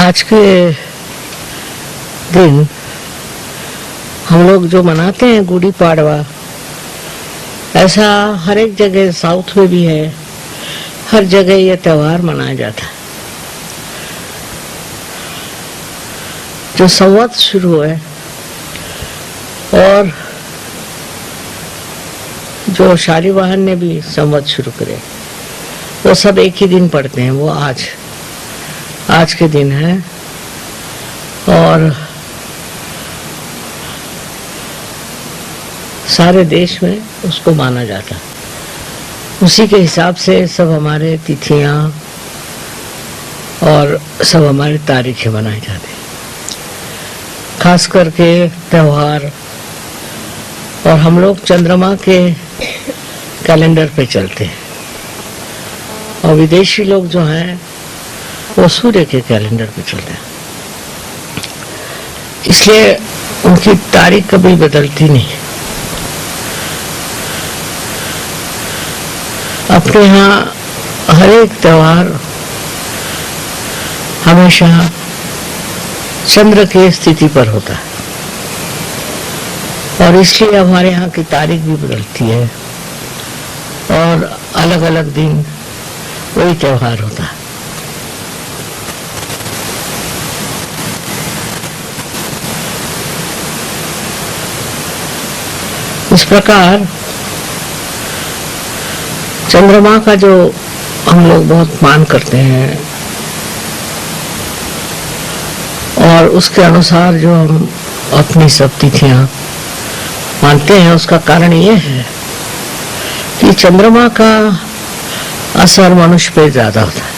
आज के दिन हम लोग जो मनाते हैं गुड़ी पाड़वा, ऐसा हर एक जगह साउथ में भी है, हर जगह ये त्योहार मनाया जाता है। जो संवत शुरू है और जो शालिवाहन ने भी संवत शुरू करे, वो सब एक ही दिन पड़ते हैं। वो आज के दिन है और सारे देश में उसको माना जाता है। उसी के हिसाब से सब हमारे तिथियां और सब हमारी तारीखें मनाई जाती हैं, खास करके त्योहार। और हम लोग चंद्रमा के कैलेंडर पे चलते हैं और विदेशी लोग जो हैं वो सूर्य के कैलेंडर पे चलते हैं, इसलिए उनकी तारीख कभी बदलती नहीं। अपने यहाँ हर एक त्योहार हमेशा चंद्र के स्थिति पर होता है और इसलिए हमारे यहाँ की तारीख भी बदलती है और अलग अलग दिन वही त्योहार होता है। इस प्रकार चंद्रमा का जो हम लोग बहुत मान करते हैं और उसके अनुसार जो हम अपनी सब तिथियां मानते हैं, उसका कारण ये है कि चंद्रमा का असर मनुष्य पे ज्यादा होता है,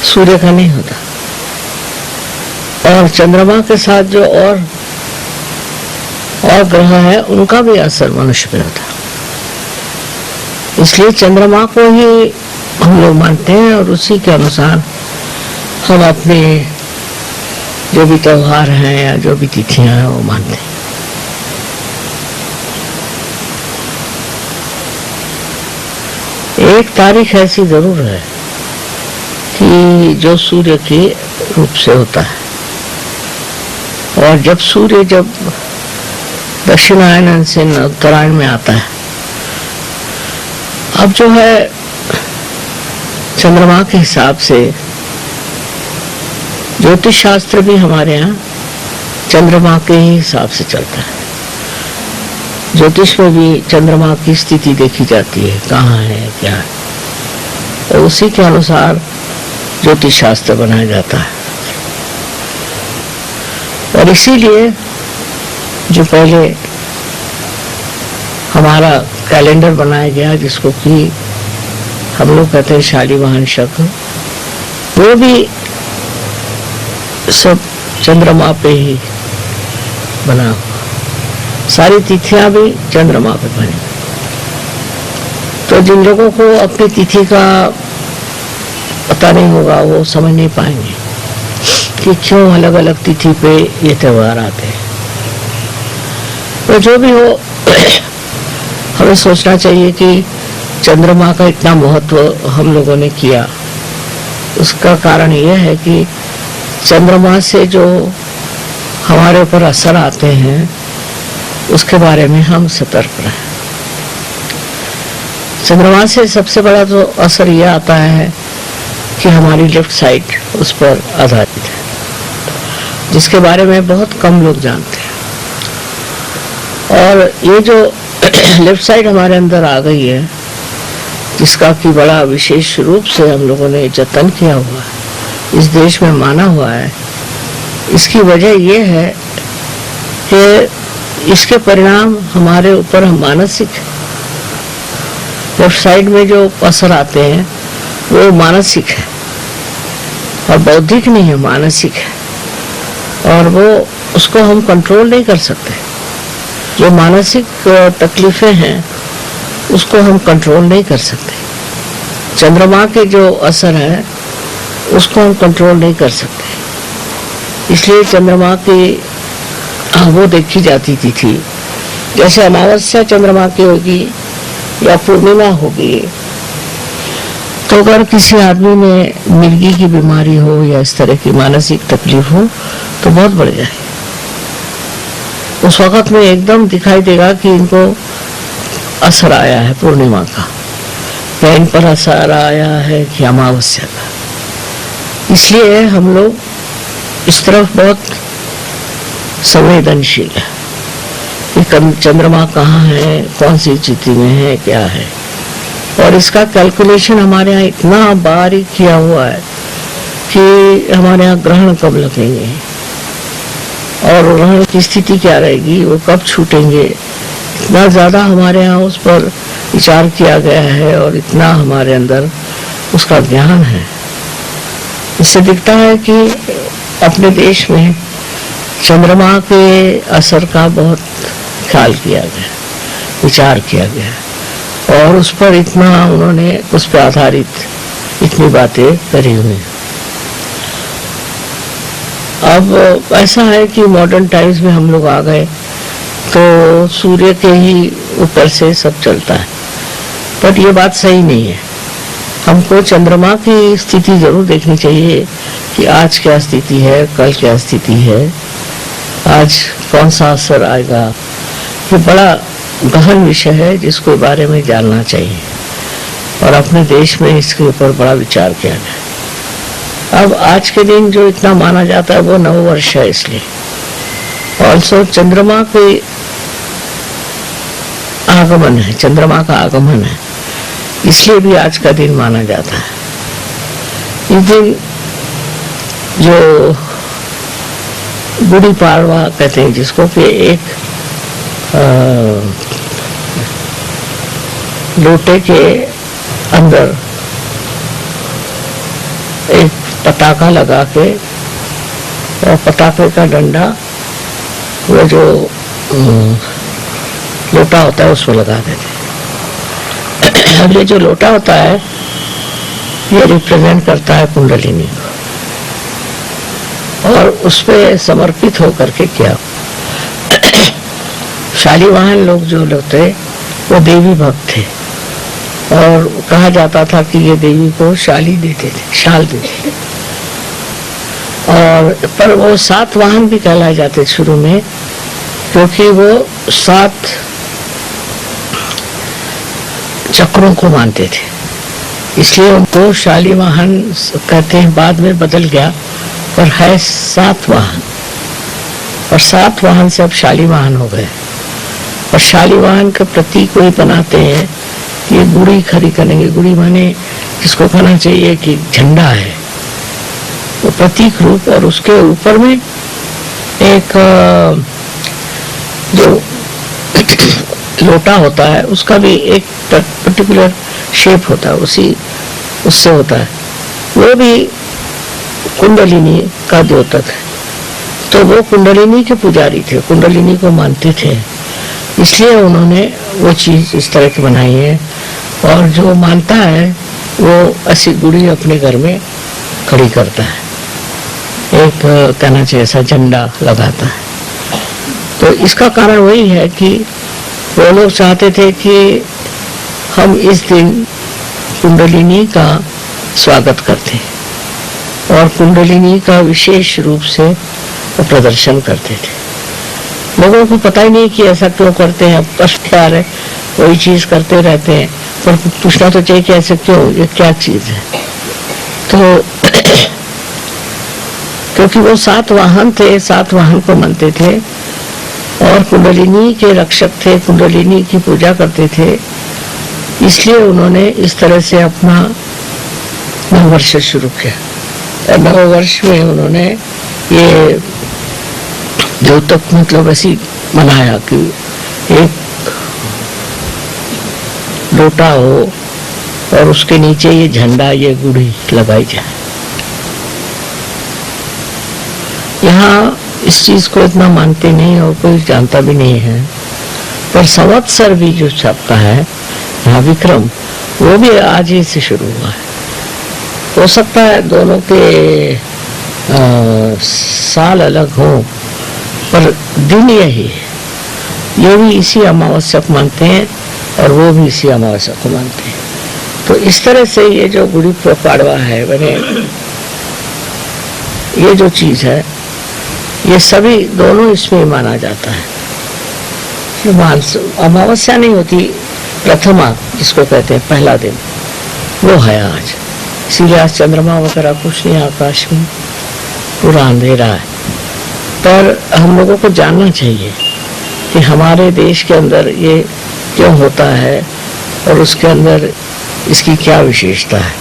सूर्य का नहीं होता। और चंद्रमा के साथ जो और ग्रह है उनका भी असर मनुष्य पे होता है। इसलिए चंद्रमा को ही हम लोग मानते हैं और उसी के अनुसार हम अपने जो भी त्योहार हैं या जो भी तिथियां हैं वो मानते हैं। एक तारीख ऐसी जरूर है कि जो सूर्य के रूप से होता है और जब सूर्य दक्षिणायन से उत्तरायण में आता है, अब जो है चंद्रमा के हिसाब से ज्योतिष शास्त्र भी हमारे यहाँ चंद्रमा के ही हिसाब से चलता है। ज्योतिष में भी चंद्रमा की स्थिति देखी जाती है, कहाँ है क्या है, और उसी के अनुसार ज्योतिष शास्त्र बनाया जाता है। और इसीलिए जो पहले हमारा कैलेंडर बनाया गया, जिसको कि हम लोग कहते हैं शालिवाहन शक, वो भी सब चंद्रमा पे ही बना हुआ। सारी तिथियां भी चंद्रमा पे बनी। तो जिन लोगों को अपनी तिथि का पता नहीं होगा वो समझ नहीं पाएंगे कि क्यों अलग अलग तिथि पे ये त्योहार आते हैं। तो जो भी हो, हमें सोचना चाहिए कि चंद्रमा का इतना महत्व हम लोगों ने किया, उसका कारण यह है कि चंद्रमा से जो हमारे ऊपर असर आते हैं उसके बारे में हम सतर्क रहें। चंद्रमा से सबसे बड़ा जो असर यह आता है कि हमारी लेफ्ट साइड उस पर आधारित है, जिसके बारे में बहुत कम लोग जानते हैं। और ये जो लेफ्ट साइड हमारे अंदर आ गई है, जिसका कि बड़ा विशेष रूप से हम लोगों ने जतन किया हुआ है, इस देश में माना हुआ है, इसकी वजह यह है कि इसके परिणाम हमारे ऊपर मानसिक, लेफ्ट साइड में जो असर आते हैं वो मानसिक है और बौद्धिक नहीं है, मानसिक है। और वो उसको हम कंट्रोल नहीं कर सकते। जो मानसिक तकलीफें हैं उसको हम कंट्रोल नहीं कर सकते। चंद्रमा के जो असर है उसको हम कंट्रोल नहीं कर सकते। इसलिए चंद्रमा की वो देखी जाती थी, जैसे अमावस्या चंद्रमा की होगी या पूर्णिमा होगी, तो अगर किसी आदमी में मिर्गी की बीमारी हो या इस तरह की मानसिक तकलीफ हो तो बहुत बढ़ जाए। उस वक्त में एकदम दिखाई देगा कि इनको असर आया है पूर्णिमा का, या इन पर असर आया है कि अमावस्या का। इसलिए हम लोग इस तरफ बहुत संवेदनशील है कि चंद्रमा कहाँ है, कौन सी स्थिति में है, क्या है। और इसका कैलकुलेशन हमारे यहाँ इतना बारीक किया हुआ है कि हमारे यहाँ ग्रहण कब लगेंगे और ग्रहण की स्थिति क्या रहेगी, वो कब छूटेंगे, इतना ज्यादा हमारे यहाँ उस पर विचार किया गया है और इतना हमारे अंदर उसका ज्ञान है। इससे दिखता है कि अपने देश में चंद्रमा के असर का बहुत ख्याल किया गया, विचार किया गया और उस पर इतना उन्होंने उस पर आधारित इतनी बातें करी हुई। अब ऐसा है कि मॉडर्न टाइम्स में हम लोग आ गए तो सूर्य के ही ऊपर से सब चलता है, पर ये बात सही नहीं है। हमको चंद्रमा की स्थिति जरूर देखनी चाहिए कि आज क्या स्थिति है, कल क्या स्थिति है, आज कौन सा असर आएगा। ये बड़ा गहन विषय है जिसको बारे में जानना चाहिए और अपने देश में इसके ऊपर बड़ा विचार किया गया। अब आज के दिन जो इतना माना जाता है वो नववर्ष है, इसलिए ऑल्सो चंद्रमा के आगमन है, चंद्रमा का आगमन है, इसलिए भी आज का दिन माना जाता है। इस दिन जो गुड़ी पाड़वा कहते हैं जिसको, कि एक लोटे के अंदर एक पताका लगा के और पताके का डंडा वो जो लोटा होता है उसमें लगा देते। अब ये जो लोटा होता है ये रिप्रेजेंट करता है कुंडलिनी और उस पे समर्पित होकर के किया। शालीवाहन लोग जो लोग थे वो देवी भक्त थे और कहा जाता था कि ये देवी को शाली देते थे, शाल देते थे। और पर वो 7 वाहन भी कहलाए जाते शुरू में, क्योंकि वो 7 चक्रों को मानते थे, इसलिए उनको शालीवाहन कहते हैं। बाद में बदल गया, पर है 7 वाहन और 7 वाहन से अब शालीवाहन हो गए। और शालीवाहन के प्रतीक वही बनाते हैं, ये गुड़ी खड़ी करेंगे। गुड़ी माने जिसको कहना चाहिए कि झंडा है, वो प्रतीक रूप। और उसके ऊपर में एक जो लोटा होता है उसका भी एक पर्टिकुलर शेप होता है, उससे होता है। वो भी कुंडलिनी का द्योतक है, तो वो कुंडलिनी के पुजारी थे, कुंडलिनी को मानते थे, इसलिए उन्होंने वो चीज इस तरह की बनाई है। और जो मानता है वो ऐसी गुड़ी अपने घर में खड़ी करता है, एक कहना चाहिए ऐसा झंडा लगाता है। तो इसका कारण वही है कि वो लोग चाहते थे कि हम इस दिन कुंडलिनी का स्वागत करते और कुंडलिनी का विशेष रूप से प्रदर्शन करते थे। लोगों को पता ही नहीं कि ऐसा क्यों करते हैं, कष्ट क्या है, वही चीज करते रहते हैं, पर पूछना तो चाहिए कि ऐसे क्यों, ये क्या चीज है। तो क्योंकि वो 7 वाहन थे, 7 वाहन को मानते थे और कुंडलिनी के रक्षक थे, कुंडलिनी की पूजा करते थे, इसलिए उन्होंने इस तरह से अपना नववर्ष शुरू किया। नववर्ष में उन्होंने ये द्योतक मतलब ऐसी बनाया कि एक लोटा हो और उसके नीचे ये झंडा, ये गुड़ी लगाई जाए। यहाँ इस चीज को इतना मानते नहीं और कोई जानता भी नहीं है, पर संवत्सर भी जो छपका है यहाँ विक्रम, वो भी आज ही से शुरू हुआ है। हो सकता है दोनों के साल अलग हो, पर दिन यही है। ये भी इसी अमावस्या को मानते हैं और वो भी इसी अमावस्या को मानते हैं। तो इस तरह से ये जो गुड़ी पाड़वा है, मैंने ये जो चीज है, ये सभी दोनों इसमें माना जाता है। अमावस्या नहीं होती, प्रथमा जिसको कहते हैं पहला दिन, वो है आज। इसीलिए आज चंद्रमा वगैरह कुछ नहीं आकाश में, पूरा अंधेरा है। पर हम लोगों को जानना चाहिए कि हमारे देश के अंदर ये क्यों होता है और उसके अंदर इसकी क्या विशेषता है।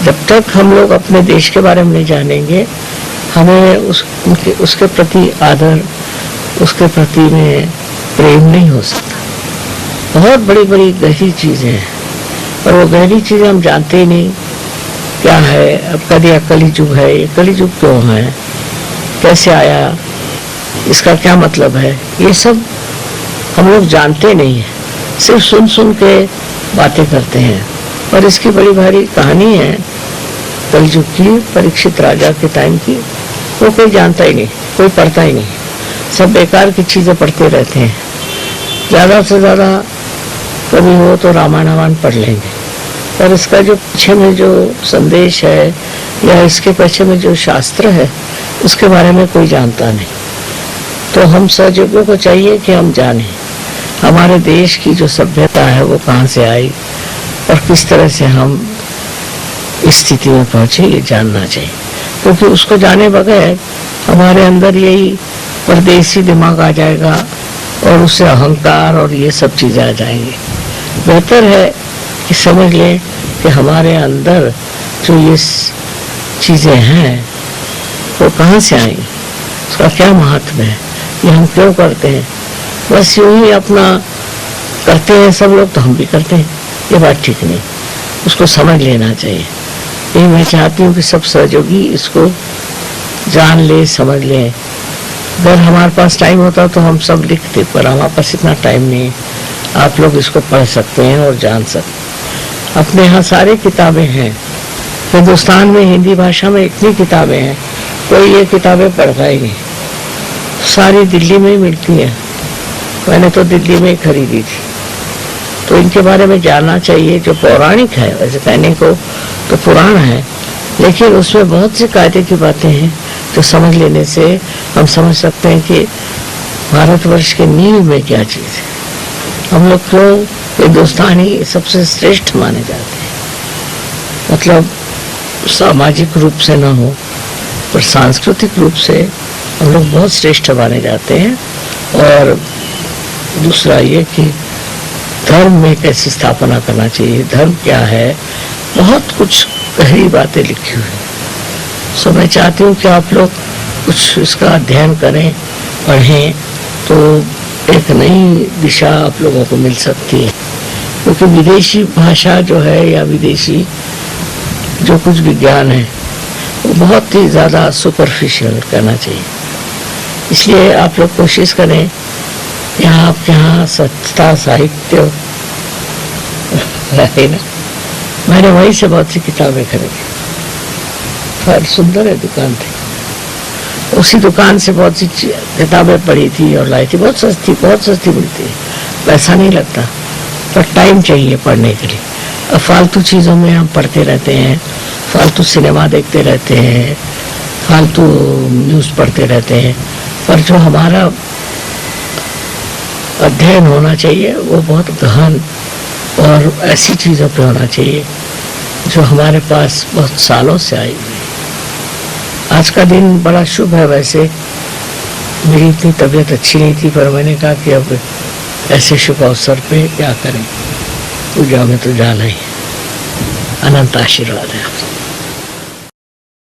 जब तक हम लोग अपने देश के बारे में नहीं जानेंगे, हमें उसके प्रति आदर, उसके प्रति में प्रेम नहीं हो सकता। बहुत बड़ी बड़ी गहरी चीजें हैं, और वो गहरी चीजें हम जानते ही नहीं क्या है। अब कभी कलिजुग है, ये कलिजुग क्यों है, कैसे आया, इसका क्या मतलब है, ये सब हम लोग जानते नहीं है, सिर्फ सुन सुन के बातें करते हैं। और इसकी बड़ी भारी कहानी है कलिजुग की, परीक्षित राजा के टाइम की। वो कोई जानता ही नहीं, कोई पढ़ता ही नहीं, सब बेकार की चीजें पढ़ते रहते हैं। ज्यादा से ज्यादा कभी हो तो रामायण पढ़ लेंगे, पर इसका जो पीछे में जो संदेश है या इसके पीछे में जो शास्त्र है, उसके बारे में कोई जानता नहीं। तो हम सहयोगियों को चाहिए कि हम जानें हमारे देश की जो सभ्यता है वो कहाँ से आई और किस तरह से हम इस स्थिति में पहुंचे, ये जानना चाहिए। क्योंकि उसको जाने बगैर हमारे अंदर यही परदेसी दिमाग आ जाएगा और उससे अहंकार और ये सब चीजें आ जाएंगी। बेहतर है कि समझ लें कि हमारे अंदर जो ये चीजें हैं वो कहाँ से आई, उसका क्या महत्व है, ये हम क्यों करते हैं। बस यूं ही अपना करते हैं सब लोग, तो हम भी करते हैं, ये बात ठीक नहीं, उसको समझ लेना चाहिए। यही मैं चाहती हूँ कि सब सहयोगी इसको जान ले, समझ ले। अगर हमारे पास टाइम होता तो हम सब लिखते, पर हमारे पास इतना टाइम नहीं है। आप लोग इसको पढ़ सकते हैं और जान सकते। अपने यहाँ सारी किताबें हैं, हिंदुस्तान में हिंदी भाषा में इतनी किताबें हैं, कोई ये किताबें पढ़ता ही नहीं। सारी दिल्ली में ही मिलती है, मैंने तो दिल्ली में ही खरीदी थी। तो इनके बारे में जानना चाहिए। जो पौराणिक है, वैसे कहने को तो पुराण है, लेकिन उसमें बहुत सी कायदे की बातें हैं जो समझ लेने से हम समझ सकते हैं कि भारतवर्ष के नींव में क्या चीज़ है। हम लोग क्यों हिंदुस्तानी सबसे श्रेष्ठ माने जाते हैं, मतलब सामाजिक रूप से न हो पर सांस्कृतिक रूप से हम लोग बहुत श्रेष्ठ माने जाते हैं। और दूसरा ये कि धर्म में कैसी स्थापना करना चाहिए, धर्म क्या है, बहुत कुछ गहरी बातें लिखी हुई है। सो मैं चाहती हूँ कि आप लोग कुछ इसका अध्ययन करें, पढ़ें, तो एक नई दिशा आप लोगों को मिल सकती है। क्योंकि विदेशी भाषा जो है या विदेशी जो कुछ विज्ञान है वो बहुत ही ज़्यादा सुपरफिशियल कहना चाहिए। इसलिए आप लोग कोशिश करें यहाँ आपके यहाँ सत्ता साहित्य है ना, मैंने वहीं से बहुत सी किताबें खरीदी, पर सुंदर है दुकान थी, उसी दुकान से बहुत सी किताबें पढ़ी थी और लाई थी। बहुत सस्ती मिलती है, पैसा नहीं लगता, पर टाइम चाहिए पढ़ने के लिए। अब फालतू चीज़ों में हम पढ़ते रहते हैं, फालतू सिनेमा देखते रहते हैं, फालतू न्यूज़ पढ़ते रहते हैं, पर जो हमारा अध्ययन होना चाहिए वो बहुत गहन और ऐसी चीज़ों पे होना चाहिए जो हमारे पास बहुत सालों से आई हुई। आज का दिन बड़ा शुभ है। वैसे मेरी इतनी तबीयत अच्छी नहीं थी, पर मैंने कहा कि अब ऐसे शुभ अवसर पे क्या करें, पूजा में तो जाना ही। अनंत आशीर्वाद है।